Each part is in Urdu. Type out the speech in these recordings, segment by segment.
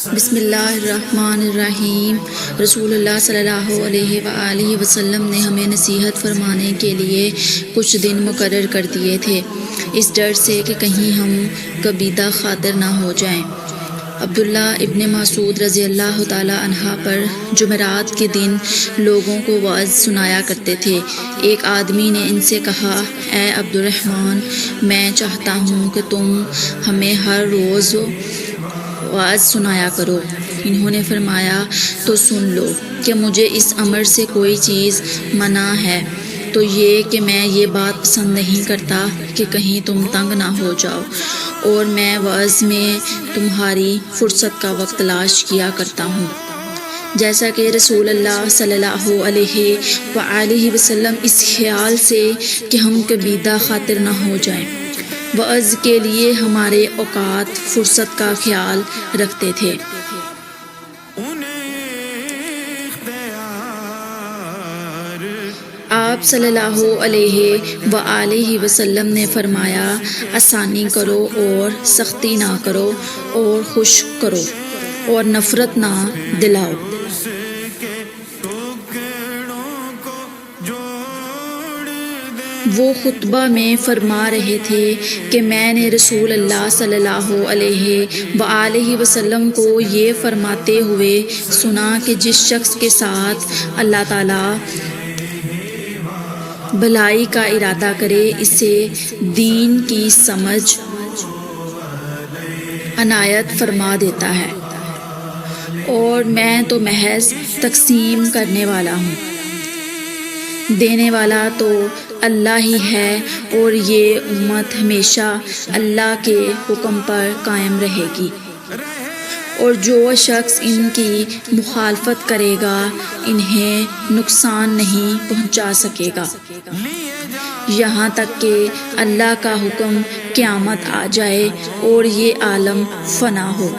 بسم اللہ الرحمن الرحیم۔ رسول اللہ صلی اللہ علیہ وآلہ وسلم نے ہمیں نصیحت فرمانے کے لیے کچھ دن مقرر کر دیے تھے، اس ڈر سے کہ کہیں ہم کبیدہ خاطر نہ ہو جائیں۔ عبداللہ ابن مسعود رضی اللہ تعالی عنہ پر جمعرات کے دن لوگوں کو وعظ سنایا کرتے تھے۔ ایک آدمی نے ان سے کہا، اے عبد الرحمن، میں چاہتا ہوں کہ تم ہمیں ہر روز وعظ سنایا کرو۔ انہوں نے فرمایا، تو سن لو کہ مجھے اس امر سے کوئی چیز منع ہے، تو یہ کہ میں یہ بات پسند نہیں کرتا کہ کہیں تم تنگ نہ ہو جاؤ، اور میں وعظ میں تمہاری فرصت کا وقت تلاش کیا کرتا ہوں۔ جیسا کہ رسول اللہ صلی اللہ علیہ وآلہ وسلم اس خیال سے کہ ہم کبیدہ خاطر نہ ہو جائیں، وعظ کے لیے ہمارے اوقات فرصت کا خیال رکھتے تھے۔ آپ صلی اللہ علیہ وآلہ وسلم نے فرمایا، آسانی کرو اور سختی نہ کرو، اور خشک کرو اور نفرت نہ دلاؤ۔ وہ خطبہ میں فرما رہے تھے کہ میں نے رسول اللہ صلی اللہ علیہ وآلہ وسلم کو یہ فرماتے ہوئے سنا کہ جس شخص کے ساتھ اللہ تعالیٰ بھلائی کا ارادہ کرے، اسے دین کی سمجھ عنایت فرما دیتا ہے، اور میں تو محض تقسیم کرنے والا ہوں، دینے والا تو اللہ ہی ہے، اور یہ امت ہمیشہ اللہ کے حکم پر قائم رہے گی، اور جو شخص ان کی مخالفت کرے گا انہیں نقصان نہیں پہنچا سکے گا، یہاں تک کہ اللہ کا حکم قیامت آ جائے اور یہ عالم فنا ہو۔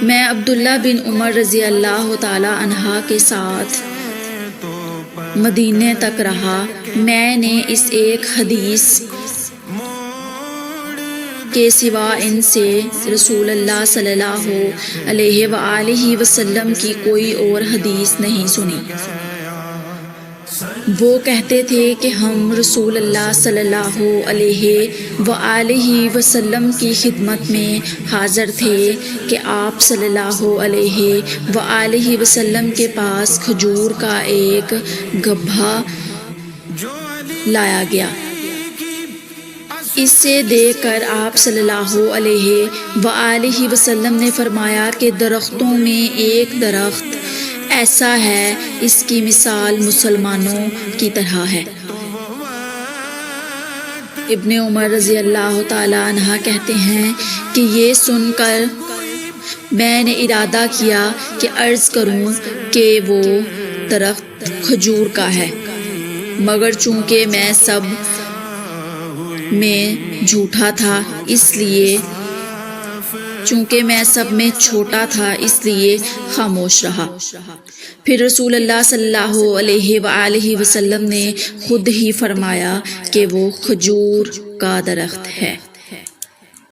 میں عبداللہ بن عمر رضی اللہ تعالی عنہ کے ساتھ مدینے تک رہا۔ میں نے اس ایک حدیث کے سوا ان سے رسول اللہ صلی اللہ علیہ وآلہ وسلم کی کوئی اور حدیث نہیں سنی۔ وہ کہتے تھے کہ ہم رسول اللہ صلی اللہ علیہ وآلہ وسلم کی خدمت میں حاضر تھے کہ آپ صلی اللہ علیہ وآلہ وسلم کے پاس کھجور کا ایک گبھا لایا گیا۔ اسے دیکھ کر آپ صلی اللہ علیہ وآلہ وسلم نے فرمایا کہ درختوں میں ایک درخت ایسا ہے، اس کی مثال مسلمانوں کی طرح ہے۔ ابن عمر رضی اللہ تعالی عنہ کہتے ہیں کہ یہ سن کر میں نے ارادہ کیا کہ عرض کروں کہ وہ درخت کھجور کا ہے، مگر چونکہ میں سب میں جھوٹا تھا، چونکہ میں سب میں چھوٹا تھا، اس لیے خاموش رہا۔ پھر رسول اللہ صلی اللہ علیہ وآلہ وسلم نے خود ہی فرمایا کہ وہ کھجور کا درخت ہے۔